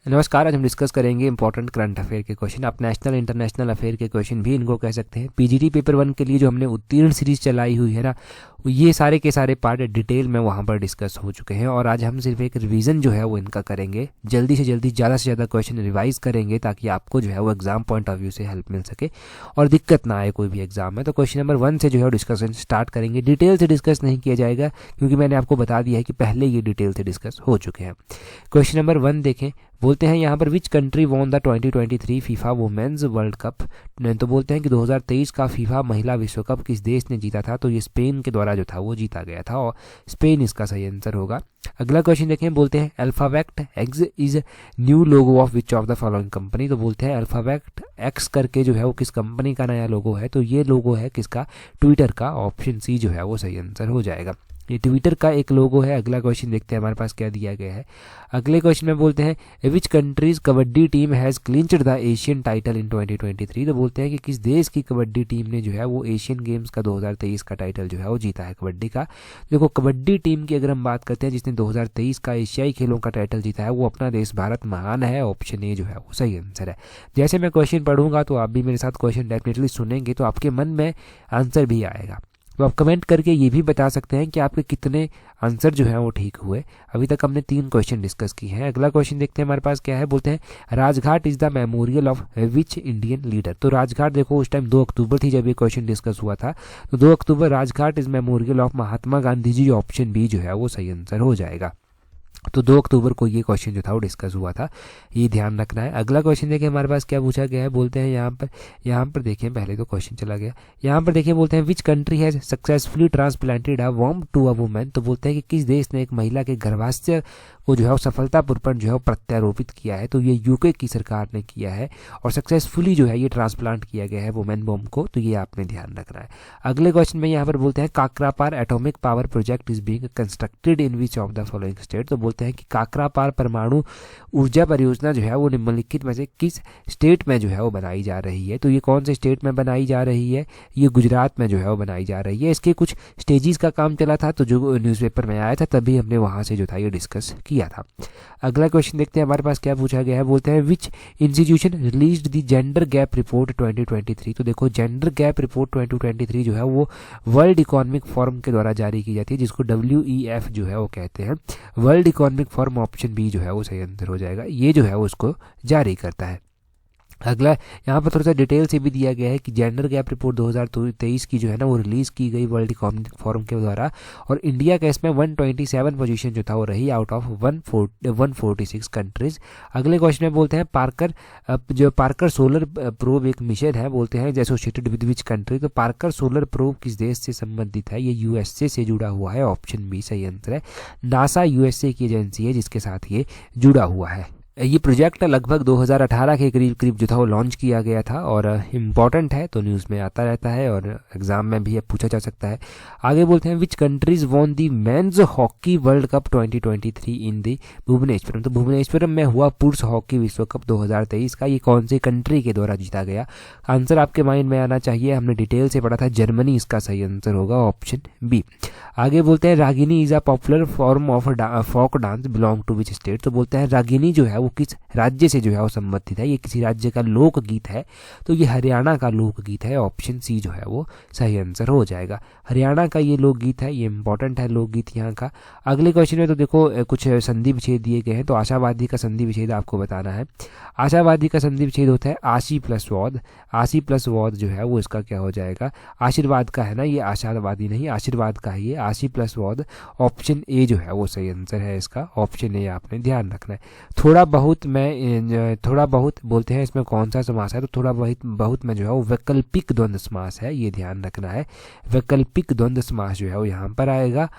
नमस्कार। आज हम डिस्कस करेंगे इंपॉर्टेंट करंट अफेयर के क्वेश्चन। आप नेशनल इंटरनेशनल अफेयर के क्वेश्चन भी इनको कह सकते हैं। पीजीटी पेपर 1 के लिए जो हमने उत्तीर्ण सीरीज चलाई हुई है ना, ये सारे के सारे पार्ट डिटेल में वहाँ पर डिस्कस हो चुके हैं और आज हम सिर्फ एक रिवीजन जो है वो इनका करेंगे। जल्दी से जल्दी ज़्यादा से ज़्यादा क्वेश्चन रिवाइज करेंगे ताकि आपको जो है वो एग्जाम पॉइंट ऑफ व्यू से हेल्प मिल सके और दिक्कत ना आए कोई भी एग्जाम में। तो क्वेश्चन नंबर 1 से जो है डिस्कशन स्टार्ट करेंगे। डिटेल से डिस्कस नहीं किया जाएगा क्योंकि मैंने आपको बता दिया है कि पहले ये डिटेल से डिस्कस हो चुके हैं। क्वेश्चन नंबर 1 देखें। बोलते हैं यहाँ पर which country won the 2023 FIFA women's world cup. तो बोलते हैं कि 2023 का फीफा महिला विश्व कप किस देश ने जीता था, तो ये स्पेन के द्वारा जो था वो जीता गया था और स्पेन इसका सही आंसर होगा। अगला क्वेश्चन देखें। बोलते हैं alphabet x is new logo of which of the following company. तो बोलते हैं अल्फाबेट एक्स करके जो है वो किस कंपनी का नया लोगो है, तो ये लोगो है किसका, ट्विटर का। ऑप्शन सी जो है वो सही आंसर हो जाएगा। ये ट्विटर का एक लोगो है। अगला क्वेश्चन देखते हैं हमारे पास क्या दिया गया है। अगले क्वेश्चन में बोलते हैं which countries kabaddi team has clinched the Asian title in 2023। तो बोलते हैं कि किस देश की कबड्डी टीम ने जो है वो एशियन गेम्स का 2023 का टाइटल जो है वो जीता है कबड्डी का। देखो कबड्डी टीम की अगर हम बात करते हैं जिसने 2023 का एशियाई खेलों का टाइटल जीता है, वो अपना देश भारत महान है। ऑप्शन ए जो है वो सही आंसर है। जैसे मैं क्वेश्चन पढ़ूंगा तो आप भी मेरे साथ क्वेश्चन डेफिनेटली सुनेंगे तो आपके मन में आंसर भी आएगा। तो आप कमेंट करके ये भी बता सकते हैं कि आपके कितने आंसर जो हैं वो ठीक हुए। अभी तक हमने 3 क्वेश्चन डिस्कस किए हैं। अगला क्वेश्चन देखते हैं हमारे पास क्या है। बोलते हैं Rajghat is the memorial of which Indian leader. तो राजघाट देखो उस टाइम 2 अक्टूबर थी जब ये क्वेश्चन डिस्कस हुआ था, तो 2 October Rajghat is memorial of Mahatma Gandhi ji. Option B जो है वो सही आंसर हो जाएगा। तो 2 अक्टूबर को ये क्वेश्चन जो था वो डिस्कस हुआ था, ये ध्यान रखना है। अगला क्वेश्चन देखिए हमारे पास क्या पूछा गया है। बोलते हैं यहाँ पर देखिए, पहले तो क्वेश्चन चला गया। यहाँ पर देखिए बोलते हैं which country has successfully transplanted a वॉर्म टू अ वुमेन। तो बोलते हैं कि किस देश ने एक महिला के गर्भाशय को जो है वो सफलतापूर्वक जो है वो प्रत्यारोपित किया है, तो ये यूके की सरकार ने किया है और सक्सेसफुली जो है ये ट्रांसप्लांट किया गया है वुमेन बॉम्ब को, तो ये आपने ध्यान रखना है। अगले क्वेश्चन में यहाँ पर बोलते हैं Kakrapar atomic power project is being constructed in which of the following state. तो बोलते हैं कि काकरापार परमाणु ऊर्जा परियोजना जो है वो निम्नलिखित में से किस स्टेट में जो है वो बनाई जा रही है। तो ये कौन से स्टेट में बनाई जा रही है, ये गुजरात में जो है वो बनाई जा रही है। इसके कुछ स्टेजेस का काम चला था, तो जो न्यूज़पेपर में आया था तभी हमने वहाँ से जो था ये डिस्कस किया था। अगला क्वेश्चन देखते हैं हमारे पास क्या पूछा गया है। बोलते हैं विच institution released the gender gap report 2023। तो देखो जेंडर गैप रिपोर्ट 2023 जो है वो वर्ल्ड इकोनॉमिक फोरम के द्वारा जारी की जाती है, जिसको WEF जो है वो कहते हैं, world economic forum. Option B जो है वो सही आंसर हो जाएगा। ये जो है वो उसको जारी करता है। अगला यहाँ पर थोड़ा सा डिटेल से भी दिया गया है कि जेंडर गैप रिपोर्ट 2023 की जो है ना वो रिलीज़ की गई वर्ल्ड इकोनॉमिक फोरम के द्वारा और इंडिया का इसमें 127 पोजीशन जो था वो रही आउट ऑफ 146 कंट्रीज। अगले क्वेश्चन में बोलते हैं पार्कर सोलर प्रोब एक मिशन है, बोलते हैं एसोसिएटेड विद विच कंट्री। तो पार्कर सोलर प्रोब किस देश से संबंधित है, ये USA से जुड़ा हुआ है। ऑप्शन बी सही आंसर है। नासा USA की एजेंसी है जिसके साथ ये जुड़ा हुआ है। ये प्रोजेक्ट लगभग 2018 के करीब जो था वो लॉन्च किया गया था और इम्पॉर्टेंट है, तो न्यूज़ में आता रहता है और एग्जाम में भी पूछा जा सकता है। आगे बोलते हैं which countries won the men's hockey world cup 2023 इन दी भुवनेश्वरम। तो भुवनेश्वरम में हुआ पुरुष हॉकी विश्व कप 2023 का, ये कौन सी कंट्री के द्वारा जीता गया। आंसर आपके माइंड में आना चाहिए, हमने डिटेल से पढ़ा था, जर्मनी इसका सही आंसर होगा। Option B. आगे बोलते हैं Ragini is a popular form of folk dance belong to which state. तो बोलते हैं रागिनी जो है वो किस राज्य से जो है वो संबंधित है, ये किसी राज्य का लोकगीत है, तो ये हरियाणा का लोकगीत है। ऑप्शन सी जो है वो सही आंसर हो जाएगा। हरियाणा का ये लोकगीत है, ये इंपॉर्टेंट है लोकगीत यहाँ का। अगले क्वेश्चन में तो देखो कुछ संधि विच्छेद दिए गए हैं, तो आशावादी का संधि विच्छेद आपको बताना है। आशावादी का संधि विच्छेद होता है आशी प्लस वौद। आशी प्लस वौद जो है वो इसका क्या हो जाएगा, आशीर्वाद का है ना, ये आशावादी नहीं आशीर्वाद का है ये, आशी प्लस वौद। ऑप्शन ए जो है वो सही आंसर है इसका। ऑप्शन ए आपने ध्यान रखना है। थोड़ा बहुत बोलते हैं इसमें कौन सा समास है, तो थोड़ा बहुत में जो है वो वैकल्पिक द्वंद्व समास है, ये ध्यान रखना है। वैकल्पिक द्वंद्व समास जो है वो यहाँ पर आएगा।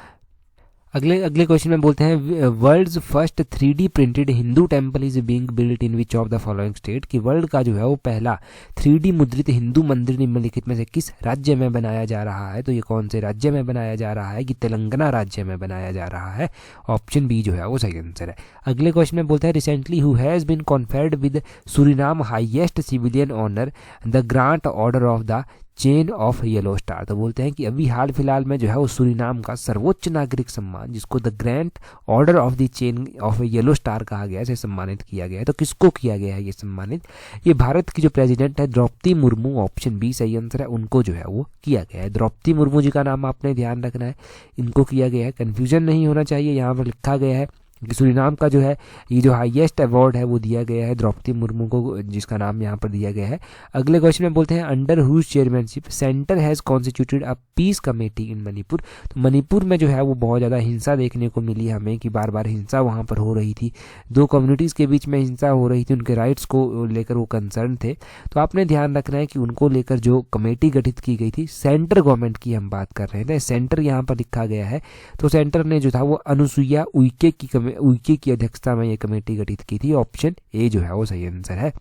अगले क्वेश्चन में बोलते हैं world's first 3D printed Hindu temple is being built in which of the following state. कि वर्ल्ड का जो है वो पहला 3D मुद्रित हिंदू मंदिर निम्नलिखित में से किस राज्य में बनाया जा रहा है। तो ये कौन से राज्य में बनाया जा रहा है, कि तेलंगाना राज्य में बनाया जा रहा है। ऑप्शन बी जो है वो सही आंसर है। अगले क्वेश्चन में बोलते हैं recently who has been conferred with Suriname highest civilian honour the grand order of the chain of yellow star. तो बोलते हैं कि अभी हाल फिलहाल में जो है वो सूरीनाम का सर्वोच्च नागरिक सम्मान, जिसको the grand order of the chain of yellow star कहा गया है, से सम्मानित किया गया है। तो किसको किया गया है ये सम्मानित? ये भारत की जो प्रेसिडेंट है द्रौपदी मुर्मू, ऑप्शन बी सही आंसर है, उनको जो है वो किया गया है। द्रौपदी मुर्मू जी का नाम आपने ध्यान रखना है, इनको किया गया है, कन्फ्यूजन नहीं होना चाहिए। यहाँ पर लिखा गया है कि सूरीनाम का जो है ये जो हाईएस्ट अवार्ड है वो दिया गया है द्रौपदी मुर्मू को, जिसका नाम यहाँ पर दिया गया है। अगले क्वेश्चन में बोलते हैं under whose chairmanship centre has constituted a peace committee in Manipur. तो मणिपुर में जो है वो बहुत ज़्यादा हिंसा देखने को मिली हमें, कि बार बार हिंसा वहाँ पर हो रही थी, दो कम्युनिटीज़ के बीच में हिंसा हो रही थी, उनके राइट्स को लेकर वो कंसर्न थे। तो आपने ध्यान रखना है कि उनको लेकर जो कमेटी गठित की गई थी, सेंटर गवर्नमेंट की हम बात कर रहे थे, सेंटर यहाँ पर लिखा गया है। तो सेंटर ने जो था वो अनुसुईया उइके की अध्यक्षता में ये कमेटी गठित की थी। ऑप्शन ए जो है वो सही आंसर है,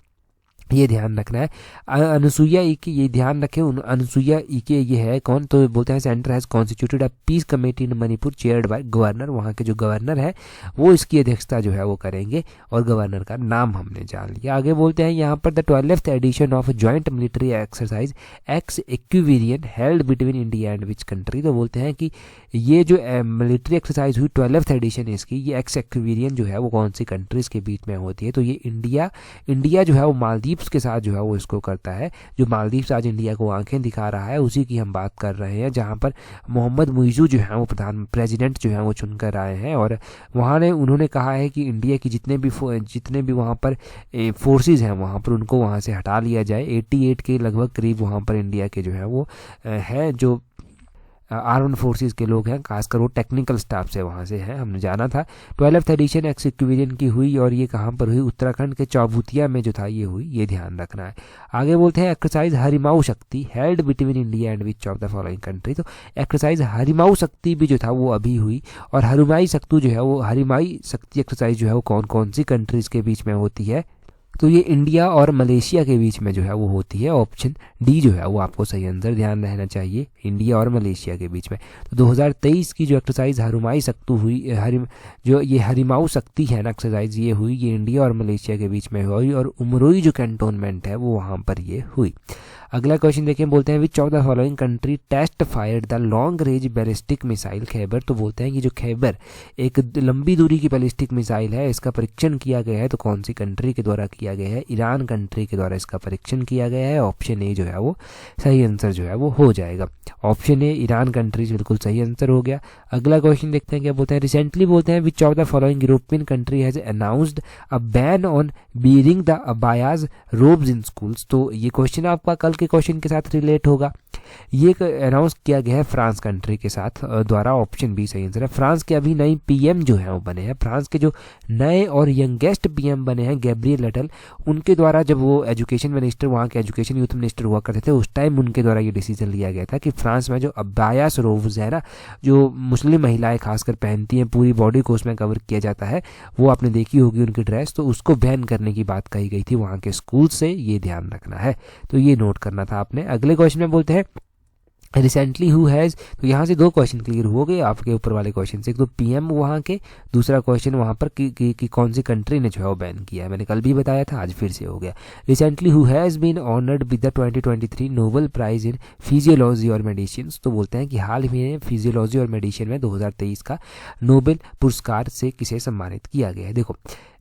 ये ध्यान रखना है। अनुसुईया इके, ये ध्यान रखें, अनुसुईया इके ये है कौन? तो बोलते हैं centre has constituted a peace committee in Manipur chaired by governor. वहाँ के जो गवर्नर है वो इसकी अध्यक्षता जो है वो करेंगे, और गवर्नर का नाम हमने जान लिया। आगे बोलते हैं यहाँ पर the 12th edition of joint military exercise ex Ekuverin held between India and which country. तो बोलते हैं कि ये जो मिलिट्री एक्सरसाइज हुई 12th एडिशन इसकी, ये एक्स एक्विविरियन जो है वो कौन सी कंट्रीज के बीच में होती है? तो ये इंडिया जो है वो मालदीव के साथ जो है वो इसको करता है। जो मालदीव्स आज इंडिया को आंखें दिखा रहा है उसी की हम बात कर रहे हैं, जहां पर मोहम्मद मुइज़ू जो है वो प्रेसिडेंट जो है वो चुनकर आए हैं, और उन्होंने कहा है कि इंडिया की जितने भी वहां पर फोर्सेस हैं वहां पर उनको वहां से हटा लिया जाए। 88 के लगभग करीब वहां पर इंडिया के जो है वो है जो आर्म्ड फोर्सेस के लोग हैं, खासकर वो टेक्निकल स्टाफ से वहाँ से हैं, हमने जाना था। 12th एडिशन एक्स इक्विविजन की हुई, और ये कहाँ पर हुई? उत्तराखंड के चौबूतिया में जो था ये हुई, ये ध्यान रखना है। आगे बोलते हैं एक्सरसाइज हरिमाऊ शक्ति held between India and which of the following country. तो एक्सरसाइज हरिमाऊ शक्ति भी जो था वो अभी हुई, और हरिमाई शक्ति जो है वो हरिमाई शक्ति एक्सरसाइज जो है वो कौन कौन सी कंट्रीज के बीच में होती है? तो ये इंडिया और मलेशिया के बीच में जो है वो होती है। ऑप्शन डी जो है वो आपको सही आंसर ध्यान रहना चाहिए, इंडिया और मलेशिया के बीच में। तो 2023 की जो एक्सरसाइज हरिमाई शक्ति हुई, जो ये हरिमाऊ शक्ति है ना एक्सरसाइज, ये हुई, ये इंडिया और मलेशिया के बीच में हुई, और उमरोई जो कैंटोनमेंट है वो वहाँ पर ये हुई। अगला क्वेश्चन देखें, बोलते हैं which of the following country test fired the long range ballistic missile Khaibar. तो बोलते हैं कि जो खैबर एक लंबी दूरी की बैलिस्टिक मिसाइल है, इसका परीक्षण किया गया है, तो कौन सी कंट्री के द्वारा किया गया है? ईरान कंट्री के द्वारा इसका परीक्षण किया गया है। ऑप्शन ए जो है वो सही आंसर जो है वो हो जाएगा। ऑप्शन ए ईरान कंट्रीज बिल्कुल सही आंसर हो गया। अगला क्वेश्चन देखते हैं क्या बोलते हैं, रिसेंटली बोलते हैं which of the following European country has announced a ban on wearing the abayas robes in schools. तो ये क्वेश्चन आपका कल के क्वेश्चन के साथ रिलेट होगा। ये अनाउंस किया गया है फ्रांस कंट्री के साथ द्वारा। ऑप्शन बी सही आंसर है। फ्रांस के अभी नई पीएम जो है वो बने हैं, फ्रांस के जो नए और यंगेस्ट पीएम बने हैं गैब्रियल अटल, उनके द्वारा जब वो एजुकेशन मिनिस्टर, वहाँ के एजुकेशन यूथ मिनिस्टर हुआ करते थे, उस टाइम उनके द्वारा ये डिसीजन लिया गया था कि फ्रांस में जो अबायास रोब्स है ना, जो मुस्लिम महिलाएं खासकर पहनती हैं, पूरी बॉडी को उसमें कवर किया जाता है, वो आपने देखी होगी उनकी ड्रेस, तो उसको बैन करने की बात कही गई थी वहाँ के स्कूल से, ये ध्यान रखना है। तो ये नोट करना था आपने। अगले क्वेश्चन में बोलते हैं रिसेंटली हु हैज़, तो यहाँ से दो क्वेश्चन क्लियर हो गए आपके ऊपर वाले क्वेश्चन से। एक तो पीएम वहाँ के, दूसरा क्वेश्चन वहाँ पर कि कौन सी कंट्री ने जो है वो बैन किया है। मैंने कल भी बताया था, आज फिर से हो गया। Recently who has been honoured with the 2023 Nobel prize in physiology or medicine. तो बोलते हैं कि हाल ही में फिजियोलॉजी और मेडिसिन में 2023 का नोबेल पुरस्कार से किसे सम्मानित किया गया है। देखो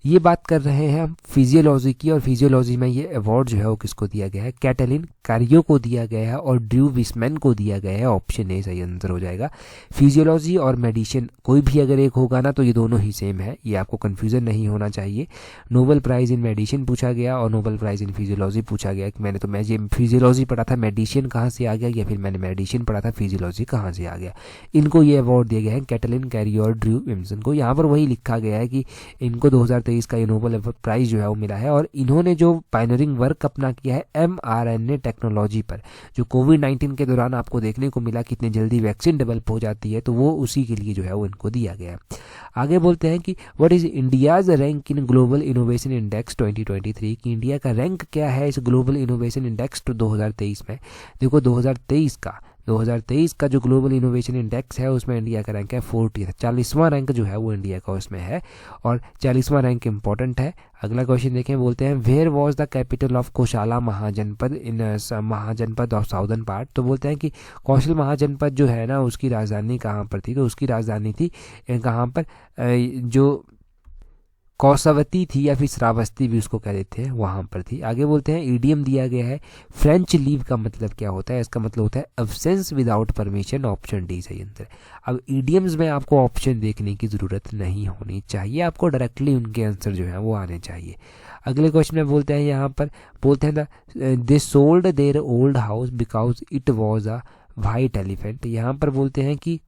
ये बात कर रहे हैं हम फिजियोलॉजी की, और फिजियोलॉजी में ये अवार्ड जो है वो किसको दिया गया है? कैटलिन कारियो को दिया गया है और ड्रू विस्मैन को दिया गया है। ऑप्शन ए सही आंसर हो जाएगा। फिजियोलॉजी और मेडिसिन कोई भी अगर एक होगा ना तो ये दोनों ही सेम है, ये आपको कन्फ्यूजन नहीं होना चाहिए। नोबेल प्राइज इन मेडिसिन पूछा गया और नोबेल प्राइज इन फिजियोलॉजी पूछा गया। मैं ये फिजियोलॉजी पढ़ा था, मेडिसिन कहाँ से आ गया, या फिर मैंने मेडिसिन पढ़ा था, फिजियोलॉजी कहाँ से आ गया। इनको ये अवार्ड दिया गया है कैटलिन कारियो और ड्रू विस्मैन को। यहाँ पर वही लिखा गया है कि इनको 2023 का ये नोबेल प्राइज जो है वो मिला है, और इन्होंने जो पायनियरिंग वर्क अपना किया है mRNA टेक्नोलॉजी पर, जो कोविड-19 के दौरान आपको देखने को मिला कितनी जल्दी वैक्सीन डेवलप हो जाती है, तो वो उसी के लिए जो है वो इनको दिया गया है। आगे बोलते हैं कि what is India's rank in global innovation index 2023, कि इंडिया का रैंक क्या है इस ग्लोबल इनोवेशन इंडेक्स 2023 में। देखो 2023 का 2023 का जो ग्लोबल इनोवेशन इंडेक्स है उसमें इंडिया का रैंक है 40, 40वां रैंक जो है वो इंडिया का उसमें है, और 40वां रैंक इंपॉर्टेंट है। अगला क्वेश्चन देखें, बोलते हैं where was the capital of Kosala Mahajanapada in Mahajanapada of southern part. तो बोलते हैं कि कौशल महाजनपद जो है ना उसकी राजधानी कहाँ पर थी, तो उसकी राजधानी थी कहाँ पर, जो कौसावती थी या फिर श्रावस्ती भी उसको कह देते हैं, वहाँ पर थी। आगे बोलते हैं ईडीएम दिया गया है, फ्रेंच लीव का मतलब क्या होता है, इसका मतलब होता है absence without permission, option D सही आंसर है। अब ईडीएम्स में आपको ऑप्शन देखने की ज़रूरत नहीं होनी चाहिए, आपको डायरेक्टली उनके आंसर जो है वो आने चाहिए। अगले क्वेश्चन में बोलते हैं यहाँ पर, बोलते हैं they sold their old house because it was a white elephant. यहाँ पर बोलते हैं कि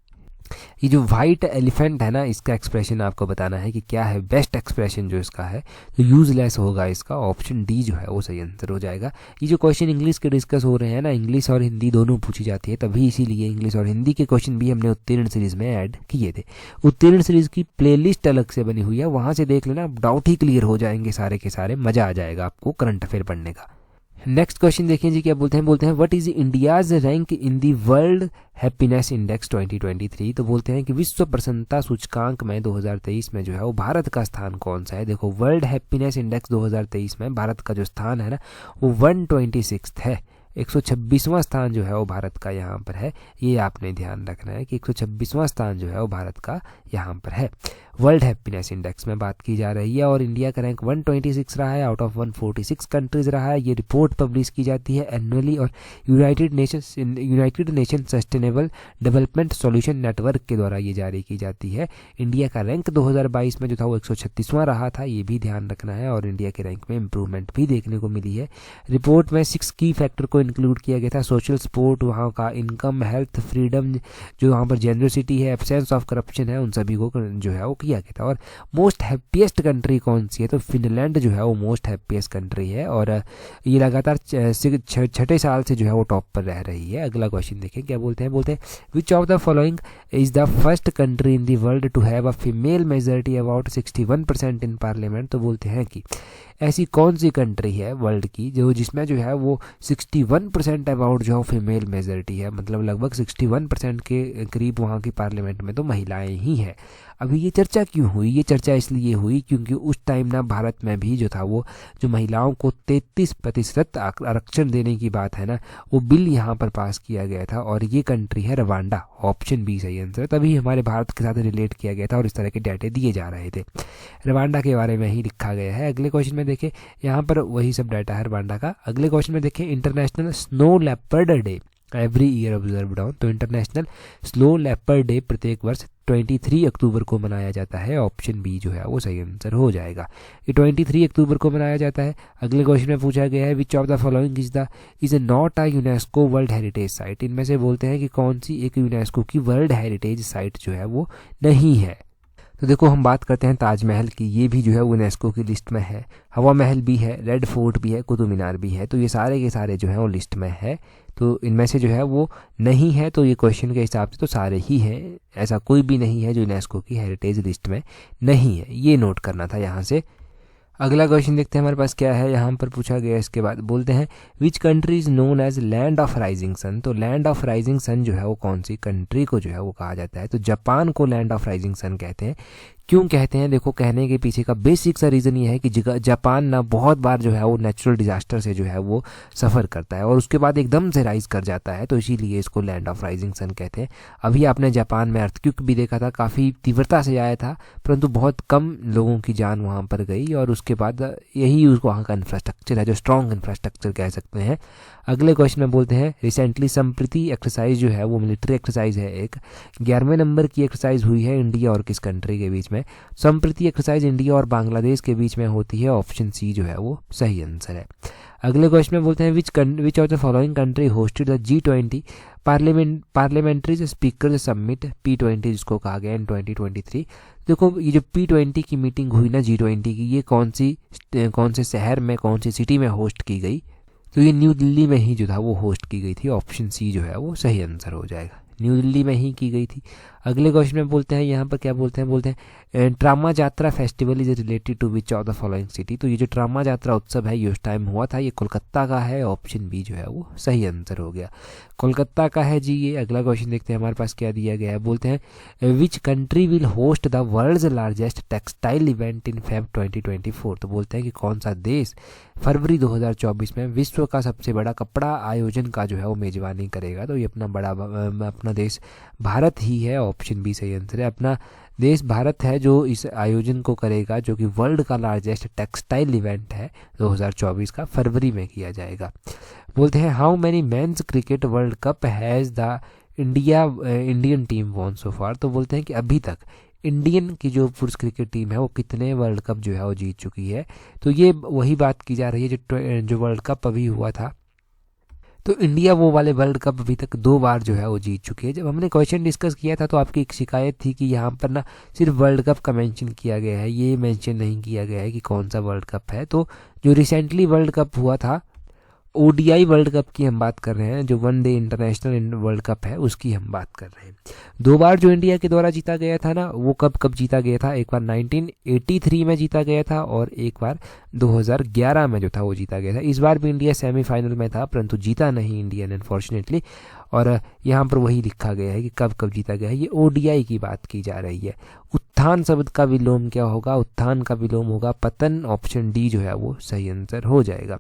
ये जो वाइट एलिफेंट है ना, इसका एक्सप्रेशन आपको बताना है कि क्या है, बेस्ट एक्सप्रेशन जो इसका है तो यूजलेस होगा, इसका ऑप्शन डी जो है वो सही आंसर हो जाएगा। ये जो क्वेश्चन इंग्लिश के डिस्कस हो रहे हैं ना, इंग्लिश और हिंदी दोनों पूछी जाती है, तभी इसीलिए इंग्लिश और हिंदी के क्वेश्चन भी हमने उत्तीर्ण सीरीज में ऐड किए थे। उत्तीर्ण सीरीज की प्लेलिस्ट अलग से बनी हुई है, वहाँ से देख लेना, डाउट ही क्लियर हो जाएंगे सारे के सारे, मज़ा आ जाएगा आपको करंट अफेयर पढ़ने का। नेक्स्ट क्वेश्चन देखिए जी, क्या बोलते हैं, बोलते हैं what is India's rank in the world happiness index 2023। तो बोलते हैं कि विश्व प्रसन्नता सूचकांक में 2023 में जो है वो भारत का स्थान कौन सा है। देखो वर्ल्ड हैप्पीनेस इंडेक्स 2023 में भारत का जो स्थान है ना वो 126 है, 126वां स्थान जो है वो भारत का यहाँ पर है। ये आपने ध्यान रखना है कि 126वां स्थान जो है वो भारत का यहाँ पर है। वर्ल्ड हैप्पीनेस इंडेक्स में बात की जा रही है और इंडिया का रैंक 126 रहा है आउट ऑफ 146 कंट्रीज रहा है। ये रिपोर्ट पब्लिश की जाती है एनुअली और United nation sustainable development solution network के द्वारा ये जारी की जाती है। इंडिया का रैंक 2022 में जो था वो 136वां रहा था, ये भी ध्यान रखना है, और इंडिया के रैंक में इंप्रूवमेंट भी देखने को मिली है। रिपोर्ट में 6 की फैक्टर को इंक्लूड किया गया था, सोशल सपोर्ट, वहाँ का इनकम, हेल्थ, फ्रीडम, जो वहाँ पर जेनरसिटी है, एब्सेंस ऑफ करप्शन है, उन सभी को जो है वो किया गया था। और मोस्ट हैप्पीएस्ट कंट्री कौन सी है, तो फिनलैंड जो है वो मोस्ट हैप्पीएस्ट कंट्री है और ये लगातार 6ठे साल से जो है वो टॉप पर रह रही है। अगला क्वेश्चन देखें, क्या बोलते हैं, बोलते हैं which of the following is the first country in the world to have a female majority about 61% in parliament. तो बोलते हैं कि ऐसी कौन सी कंट्री है वर्ल्ड की जो जिसमें जो है वो 61% अबाउट जो है फीमेल मेजॉरिटी है, मतलब लगभग 61% के करीब वहाँ की पार्लियामेंट में तो महिलाएं ही हैं। अभी ये चर्चा क्यों हुई, ये चर्चा इसलिए हुई क्योंकि उस टाइम ना भारत में भी जो था वो जो महिलाओं को 33% आरक्षण देने की बात है ना, वो बिल यहाँ पर पास किया गया था और ये कंट्री है रवांडा, ऑप्शन बी सही आंसर। तभी हमारे भारत के साथ रिलेट किया गया था और इस तरह के डाटे दिए जा रहे थे, रवांडा के बारे में ही लिखा गया है। अगले क्वेश्चन में देखें, यहाँ पर वही सब डाटा है रवांडा का। अगले क्वेश्चन में देखें, international snow leopard day every year observe down. तो इंटरनेशनल स्नो लेपर्ड डे प्रत्येक वर्ष 23 अक्टूबर को मनाया जाता है, ऑप्शन बी जो है वो सही आंसर हो जाएगा। ये 23 अक्टूबर को मनाया जाता है। अगले क्वेश्चन में पूछा गया है विच of the following is not a UNESCO world heritage site. इनमें से बोलते हैं कि कौन सी एक यूनेस्को की वर्ल्ड हेरिटेज साइट जो है वो नहीं है। तो देखो हम बात करते हैं ताजमहल की, ये भी जो है यूनेस्को की लिस्ट में है, हवा महल भी है, रेड फोर्ट भी है, कुतुब मीनार भी है, तो ये सारे के सारे जो है वो लिस्ट में है। तो इनमें से जो है वो नहीं है, तो ये क्वेश्चन के हिसाब से तो सारे ही हैं, ऐसा कोई भी नहीं है जो यूनेस्को की हेरिटेज लिस्ट में नहीं है, ये नोट करना था यहाँ से। अगला क्वेश्चन देखते हैं हमारे पास क्या है, यहाँ पर पूछा गया इसके बाद बोलते हैं which country is known as land of rising sun. तो लैंड ऑफ राइजिंग सन जो है वो कौन सी कंट्री को जो है वो कहा जाता है, तो जापान को लैंड ऑफ राइजिंग सन कहते हैं। क्यों कहते हैं, देखो कहने के पीछे का बेसिक सा रीज़न ये है कि जापान ना बहुत बार जो है वो नेचुरल डिजास्टर से जो है वो सफ़र करता है और उसके बाद एकदम से राइज कर जाता है, तो इसीलिए इसको लैंड ऑफ राइजिंग सन कहते हैं। अभी आपने जापान में अर्थक्वेक भी देखा था, काफ़ी तीव्रता से आया था, परंतु बहुत कम लोगों की जान वहाँ पर गई और उसके बाद यही उसको वहाँ का इंफ्रास्ट्रक्चर है जो स्ट्रॉन्ग इंफ्रास्ट्रक्चर कह सकते हैं। अगले क्वेश्चन में बोलते हैं रिसेंटली संप्रति एक्सरसाइज जो है वो मिलिट्री एक्सरसाइज है, एक 11वें नंबर की एक्सरसाइज हुई है इंडिया और किस कंट्री के बीच में। संप्रति एक्सरसाइज इंडिया और बांग्लादेश के बीच में होती है, ऑप्शन सी जो है वो सही आंसर है। अगले क्वेश्चन में बोलते हैं which of the following country hosted the G20 parliamentary speaker summit P20 जिसको कहा गया इन 2023। देखो ये जो P20 की मीटिंग हुई ना G20 की, ये कौन से शहर में, कौन सी सिटी में होस्ट की गई, तो ये न्यू दिल्ली में ही जो था वो होस्ट की गई थी, ऑप्शन सी जो है वो सही आंसर हो जाएगा, न्यू दिल्ली में ही की गई थी। अगले क्वेश्चन में बोलते हैं यहाँ पर क्या बोलते हैं ट्रामा yatra festival is related to which of the following city. तो ये जो ट्रामा यात्रा उत्सव है ये उस टाइम हुआ था, ये कोलकाता का है, ऑप्शन बी जो है वो सही आंसर हो गया, कोलकाता का है जी ये। अगला क्वेश्चन देखते हैं हमारे पास क्या दिया गया है। बोलते हैं which country will host the world's largest textile event in Feb 2024। तो बोलते हैं कि कौन सा देश फरवरी 2024 में विश्व का सबसे बड़ा कपड़ा आयोजन का जो है वो मेजबानी करेगा। तो ये अपना देश भारत ही है, ऑप्शन बी सही आंसर है। अपना देश भारत है जो इस आयोजन को करेगा, जो कि वर्ल्ड का लार्जेस्ट टेक्सटाइल इवेंट है 2024 का, फरवरी में किया जाएगा। बोलते हैं how many men's cricket world cup has the Indian team won so far. तो बोलते हैं कि अभी तक इंडियन की जो पुरुष क्रिकेट टीम है वो कितने वर्ल्ड कप जो है वो जीत चुकी है। तो ये वही बात की जा रही है जो वर्ल्ड कप अभी हुआ था, तो इंडिया वो वाले वर्ल्ड कप अभी तक 2 बार जो है वो जीत चुकी है। जब हमने क्वेश्चन डिस्कस किया था तो आपकी एक शिकायत थी कि यहाँ पर ना सिर्फ वर्ल्ड कप का मेंशन किया गया है, ये मेंशन नहीं किया गया है कि कौन सा वर्ल्ड कप है। तो जो रिसेंटली वर्ल्ड कप हुआ था ओडीआई वर्ल्ड कप की हम बात कर रहे हैं, जो वनडे इंटरनेशनल वर्ल्ड कप है उसकी हम बात कर रहे हैं। 2 बार जो इंडिया के द्वारा जीता गया था ना, वो कब जीता गया था, एक बार 1983 में जीता गया था और एक बार 2011 में जो था वो जीता गया था। इस बार भी इंडिया सेमीफाइनल में था परंतु जीता नहीं इंडिया ने अनफॉर्चुनेटली, और यहाँ पर वही लिखा गया है कि कब जीता गया है। ये ओडीआई की बात की जा रही है। उत्थान शब्द का विलोम क्या होगा, उत्थान का विलोम होगा पतन, ऑप्शन डी जो है वो सही आंसर हो जाएगा।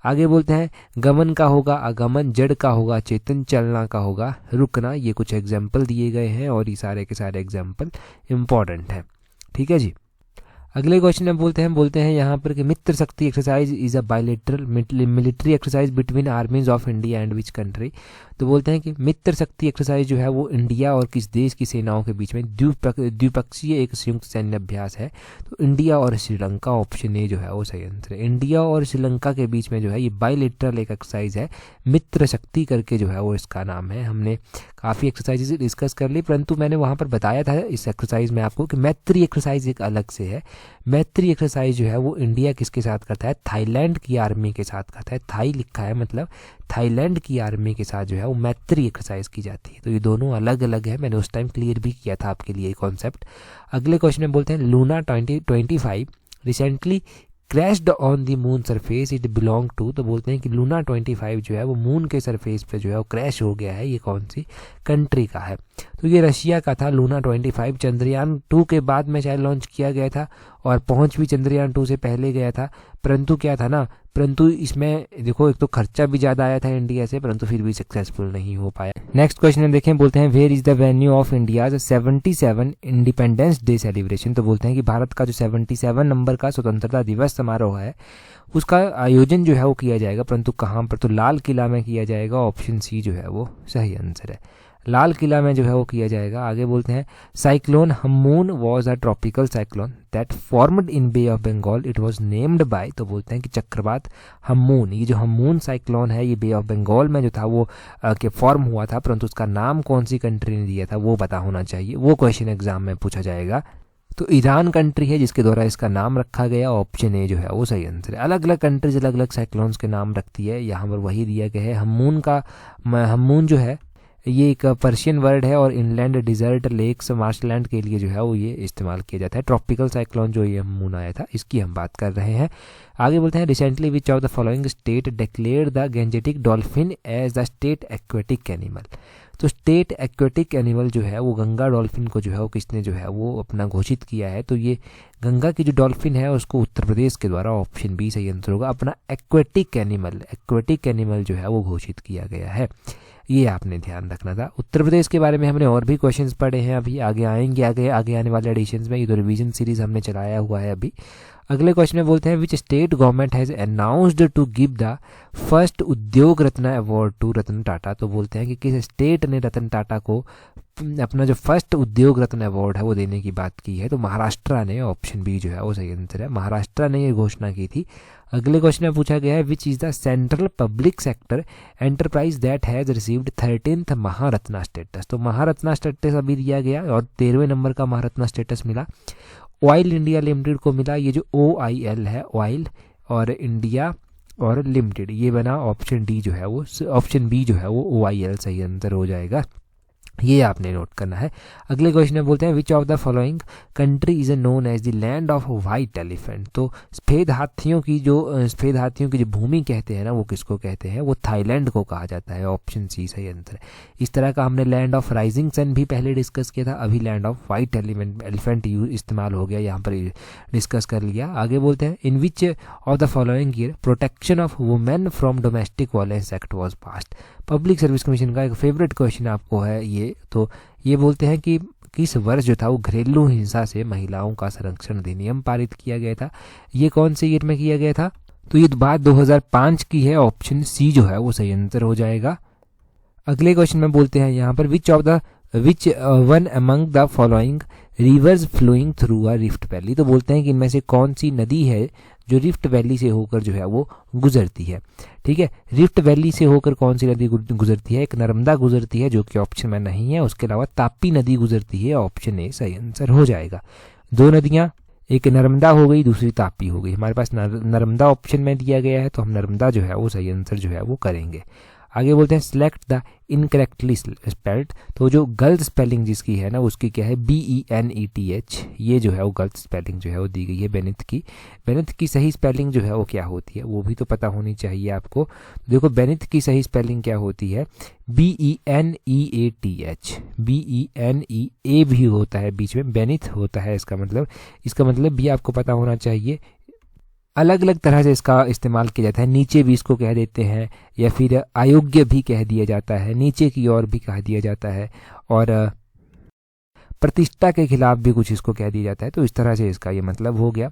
आगे बोलते हैं गमन का होगा आगमन, जड़ का होगा चेतन, चलना का होगा रुकना। ये कुछ एग्जाम्पल दिए गए हैं और ये सारे के सारे एग्जाम्पल इम्पॉर्टेंट हैं, ठीक है जी। अगले क्वेश्चन में बोलते हैं यहाँ पर कि मित्र शक्ति exercise is a bilateral military exercise between आर्मीज of India and which country. तो बोलते हैं कि मित्र शक्ति एक्सरसाइज जो है वो इंडिया और किस देश की सेनाओं के बीच में द्विपक्षीय एक संयुक्त सैन्य अभ्यास है। तो इंडिया और श्रीलंका, ऑप्शन ए जो है वो सही आंसर है। इंडिया और श्रीलंका के बीच में जो है ये बायलेटरल एक एक्सरसाइज है, मित्र शक्ति करके जो है वो इसका नाम है। हमने काफ़ी एक्सरसाइजेज डिस्कस कर ली, परंतु मैंने वहाँ पर बताया था इस एक्सरसाइज में आपको कि मैत्री एक्सरसाइज एक अलग से है। मैत्री एक्सरसाइज जो है वो इंडिया किसके साथ करता है, थाईलैंड की आर्मी के साथ करता है। थाई लिखा है मतलब थाईलैंड की आर्मी के साथ जो है वो मैत्री एक्सरसाइज की जाती है। तो ये दोनों अलग अलग है, मैंने उस टाइम क्लियर भी किया था आपके लिए कॉन्सेप्ट। अगले क्वेश्चन में बोलते हैं Luna 2025 recently crashed on the moon surface it belong to. तो बोलते हैं कि लूना 25 जो है वो मून के सरफेस पे जो है वो क्रैश हो गया है, ये कौन सी कंट्री का है। तो ये रशिया का था लूना 25। चंद्रयान 2 के बाद में शायद लॉन्च किया गया था और पहुंच भी चंद्रयान 2 से पहले गया था, परंतु क्या था ना, परंतु इसमें देखो एक तो खर्चा भी ज़्यादा आया था इंडिया से, परंतु फिर भी सक्सेसफुल नहीं हो पाया। नेक्स्ट क्वेश्चन में देखें, बोलते हैं where is the venue of India's 77 independence day celebration. तो बोलते हैं कि भारत का जो 77 नंबर का स्वतंत्रता दिवस समारोह है उसका आयोजन जो है वो किया जाएगा, परंतु कहाँ पर, तो लाल किला में किया जाएगा, ऑप्शन सी जो है वो सही आंसर है। लाल किला में जो है वो किया जाएगा। आगे बोलते हैं cyclone Hamoon was a tropical cyclone that formed in Bay of Bengal, it was named by. तो बोलते हैं कि चक्रवात हमून, ये जो हमून साइक्लोन है ये बे ऑफ बंगाल में जो था वो के फॉर्म हुआ था, परंतु उसका नाम कौन सी कंट्री ने दिया था वो पता होना चाहिए, वो क्वेश्चन एग्जाम में पूछा जाएगा। तो ईरान कंट्री है जिसके द्वारा इसका नाम रखा गया, ऑप्शन ए जो है वो सही आंसर है। अलग अलग कंट्रीज अलग अलग साइक्लोन्स के नाम रखती है, यहाँ पर वही दिया गया है। हमून जो है ये एक पर्शियन वर्ड है और इनलैंड डिजर्ट लेक्स मार्शलैंड के लिए जो है वो ये इस्तेमाल किया जाता है। ट्रॉपिकल साइक्लोन जो ये हमून आया था इसकी हम बात कर रहे हैं। आगे बोलते हैं recently which of the following state declared the Gangetic dolphin as the state aquatic animal. तो स्टेट एक्वेटिक एनिमल जो है वो गंगा डॉल्फिन को जो है वो किसने जो है वो अपना घोषित किया है। तो ये गंगा की जो डॉल्फिन है उसको उत्तर प्रदेश के द्वारा, ऑप्शन बी सही आंसर होगा, अपना एक्वेटिक एनिमल जो है वो घोषित किया गया है। ये आपने ध्यान रखना था। उत्तर प्रदेश के बारे में हमने और भी क्वेश्चंस पढ़े हैं, अभी आगे आएंगे, आगे आने वाले एडिशंस में। ये तो रिवीजन सीरीज हमने चलाया हुआ है अभी। अगले क्वेश्चन में बोलते हैं which state government has announced to give the first Udyog Ratna award to Ratan Tata. तो बोलते हैं कि किस स्टेट ने रतन टाटा को अपना जो फर्स्ट उद्योग रत्न अवार्ड है वो देने की बात की है। तो महाराष्ट्र ने, ऑप्शन बी जो है वो सही आंसर है, महाराष्ट्र ने ये घोषणा की थी। अगले क्वेश्चन में पूछा गया है which is the central public sector enterprise that has received 13th Maharatna status. तो महारत्ना स्टेटस अभी दिया गया और 13वें नंबर का महारत्ना स्टेटस मिला ऑयल इंडिया लिमिटेड को मिला। ये जो OIL है, ऑयल और इंडिया और लिमिटेड, ये बना ऑप्शन डी जो है वो, ऑप्शन बी जो है वो OIL सही आंसर हो जाएगा। ये आपने नोट करना है। अगले क्वेश्चन में बोलते हैं which of the following country is known as the land of white elephant. तो सफ़ेद हाथियों की जो भूमि कहते हैं ना, वो किसको कहते हैं? वो थाईलैंड को कहा जाता है। ऑप्शन सी सही आंसर है। इस तरह का हमने लैंड ऑफ राइजिंग सन भी पहले डिस्कस किया था, अभी लैंड ऑफ वाइट एलिफेंट इस्तेमाल हो गया, यहाँ पर डिस्कस कर लिया। आगे बोलते हैं in which of the following year protection of women from domestic violence act was passed. Public service commission का एक फेवरेट क्वेश्चन आपको है ये। तो ये बोलते हैं कि किस वर्ष जो था वो घरेलू हिंसा से महिलाओं का संरक्षण अधिनियम पारित किया गया था। ये कौन से ईयर में किया गया था? तो ये बात 2005 की है। ऑप्शन सी जो है वो सही आंसर हो जाएगा। अगले क्वेश्चन में बोलते हैं यहाँ पर which one among the following rivers flowing through a rift valley. तो बोलते हैं कि इनमें से कौन सी नदी है जो रिफ्ट वैली से होकर जो है वो गुजरती है। ठीक है, रिफ्ट वैली से होकर कौन सी नदी गुजरती है? एक नर्मदा गुजरती है जो कि ऑप्शन में नहीं है। उसके अलावा तापी नदी गुजरती है। ऑप्शन ए सही आंसर हो जाएगा। दो नदियां, एक नर्मदा हो गई, दूसरी तापी हो गई। हमारे पास नर्मदा ऑप्शन में दिया गया है, तो हम नर्मदा जो है वो सही आंसर जो है वो करेंगे। आगे बोलते हैं सिलेक्ट द इनकरेक्टली स्पेल्ड। तो जो गलत स्पेलिंग जिसकी है ना, उसकी क्या है? BENETH। ये जो है वो गलत स्पेलिंग जो है वो दी गई है बेनिथ की। बेनिथ की सही स्पेलिंग जो है वो क्या होती है, वो भी तो पता होनी चाहिए आपको। देखो बेनिथ की सही स्पेलिंग क्या होती है? BENEATH। BENEA भी होता है बीच में, बेनिथ होता है इसका मतलब भी आपको पता होना चाहिए। अलग अलग तरह से इसका इस्तेमाल किया जाता है। नीचे भी इसको कह देते हैं, या फिर अयोग्य भी कह दिया जाता है, नीचे की ओर भी कह दिया जाता है, और प्रतिष्ठा के खिलाफ भी कुछ इसको कह दिया जाता है। तो इस तरह से इसका ये मतलब हो गया,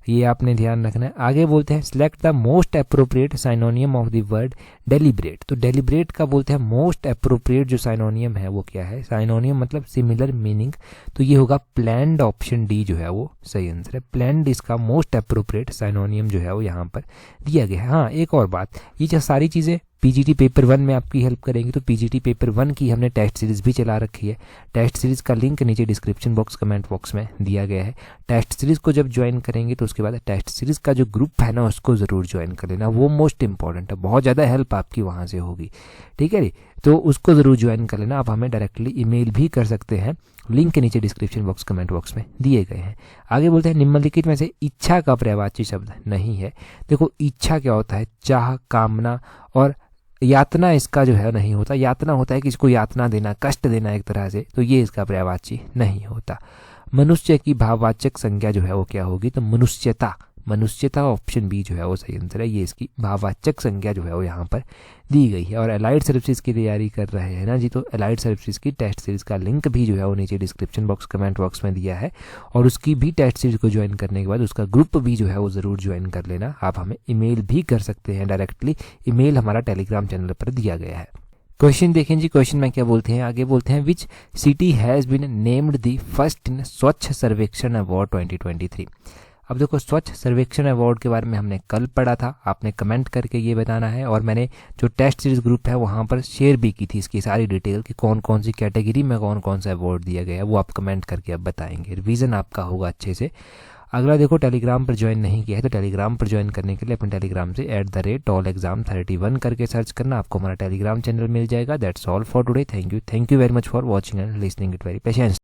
ये आपने ध्यान रखना है। आगे बोलते हैं select the most appropriate synonym of the word deliberate. तो डेलिब्रेट का बोलते हैं मोस्ट अप्रोप्रिएट जो साइनोनियम है वो क्या है? साइनोनियम मतलब सिमिलर मीनिंग, तो ये होगा प्लैंड। ऑप्शन डी जो है वो सही आंसर है। प्लैंड इसका मोस्ट अप्रोप्रिएट साइनोनियम जो है वो यहाँ पर दिया गया है। हाँ, एक और बात, ये जो सारी चीज़ें पीजीटी पेपर 1 में आपकी हेल्प करेंगी। तो पीजीटी पेपर 1 की हमने टेस्ट सीरीज़ भी चला रखी है। टेस्ट सीरीज़ का लिंक नीचे डिस्क्रिप्शन बॉक्स कमेंट बॉक्स में दिया गया है। टेस्ट सीरीज़ को जब ज्वाइन करेंगे तो उसके बाद टेस्ट सीरीज़ का जो ग्रुप है ना, उसको ज़रूर ज्वाइन कर लेना। वो मोस्ट इंपॉर्टेंट है, बहुत ज़्यादा हेल्प आपकी वहाँ से होगी। ठीक है जी, तो उसको ज़रूर ज्वाइन कर लेना। आप हमें डायरेक्टली ईमेल भी कर सकते हैं, लिंक के नीचे डिस्क्रिप्शन बॉक्स कमेंट बॉक्स में दिए गए हैं। आगे बोलते हैं निम्नलिखित में से इच्छा का पर्यायवाची शब्द नहीं है। देखो इच्छा क्या होता है? चाह, कामना, और यातना इसका जो है नहीं होता। यातना होता है किसी को यातना देना, कष्ट देना एक तरह से, तो ये इसका पर्यायवाची नहीं होता। मनुष्य की भाववाचक संज्ञा जो है वो क्या होगी? तो मनुष्यता। मनुष्यता ऑप्शन बी जो है वो सही आंसर है। ये इसकी भाववाचक संज्ञा जो है वो यहाँ पर दी गई है। और अलाइड सर्विसेज की तैयारी कर रहे हैं ना जी, तो अलाइड सर्विसेज की टेस्ट सीरीज़ का लिंक भी जो है वो नीचे डिस्क्रिप्शन बॉक्स कमेंट बॉक्स में दिया है। और उसकी भी टेस्ट सीरीज़ को ज्वाइन करने के बाद उसका ग्रुप भी जो है वो ज़रूर ज्वाइन कर लेना। आप हमें ईमेल भी कर सकते हैं डायरेक्टली, ईमेल हमारा टेलीग्राम चैनल पर दिया गया है। क्वेश्चन देखें जी, क्वेश्चन में क्या बोलते हैं? आगे बोलते हैं which city has been named the first in Swachh Survekshan award 2023। अब देखो स्वच्छ सर्वेक्षण अवार्ड के बारे में हमने कल पढ़ा था, आपने कमेंट करके ये बताना है। और मैंने जो टेस्ट सीरीज ग्रुप है वहाँ पर शेयर भी की थी इसकी सारी डिटेल कि कौन कौन सी कैटेगरी में कौन कौन सा अवार्ड दिया गया है, वो आप कमेंट करके अब बताएंगे। रिवीजन आपका होगा अच्छे से। अगला देखो टेलीग्राम पर ज्वाइन नहीं किया है तो टेलीग्राम पर ज्वाइन करने के लिए अपने टेलीग्राम से @allexam31 करके सर्च करना, आपको हमारा टेलीग्राम चैनल मिल जाएगा। That's all for today. Thank you very much for watching and listening it very patience.